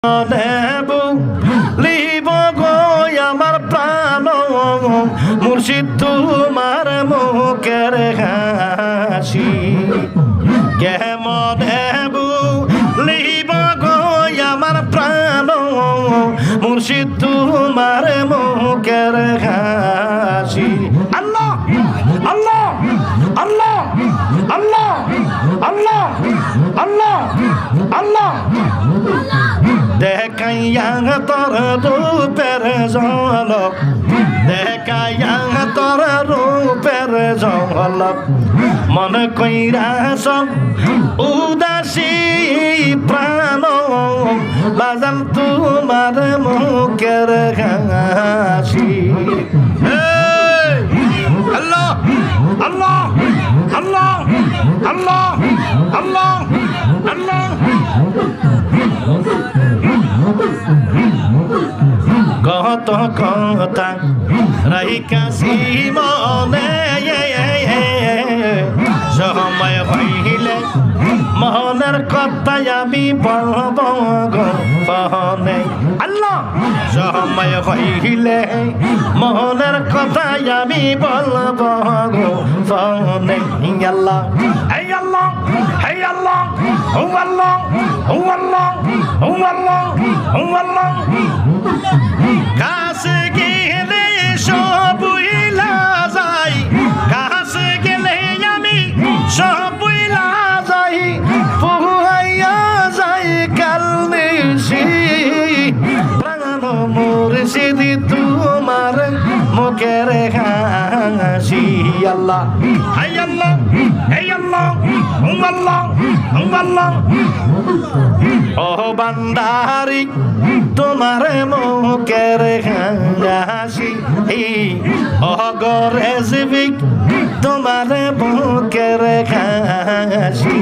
দেব লিব গো আমার প্রাণ মুর্শিদ তোমার মুখের হাসি কেমন দেব লিব গো আমার প্রাণ মুর্শিদ তোমার মুখের হাসি আল্লাহ আল্লাহ আল্লাহ আল্লাহ আল্লাহ আল্লাহ আল্লাহ দেখাইয়া তোর রূপের ঝলক দেখাইয়া তোর রূপের ঝলক মন কইরা সব উদাসী প্রাণ বাজান তোমার মুখের হাসি আল্লাহ আল্লাহ আল্লাহ আল্লাহ আল্লাহ আল্লাহ কত কথা রাইকাছি মনে সময় হইলে মনের কথা আমি বলব গনে আল্লাহ সময় হইলে মনের কথা আমি বলব গনে আল্লাহ হে আল্লাহ হে আল্লাহ ও আল্লাহ ও আল্লাহ ও আল্লাহ ও আল্লাহ কাছে গেলে সব ভুইলা যাই কাছে গেলে আমি সব ভুইলা যাই পুহাইয়া যাই কাল নিশি প্রাণ মুর্শিদ তোমার মুখের হাসি আল্লাহ হাই আল্লাহ হে আল্লাহ ও আল্লাহ ও আল্লাহ ও বান্দারি তোমার মুখের হাসি ও গরেজবিক তোমার মুখের হাসি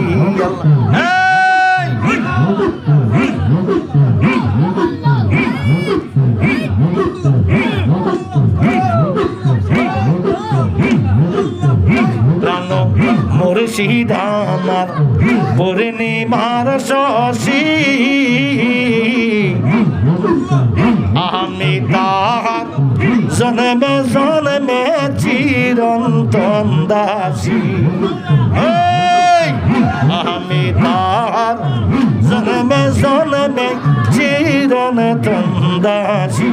মুর্শিদ আমার পূর্ণিমার শশী আমি তাহার জন্মে জন্মে চিরন্তন দাসী আমি তাহার জন্মে জন্মে চিরন্তন দাসী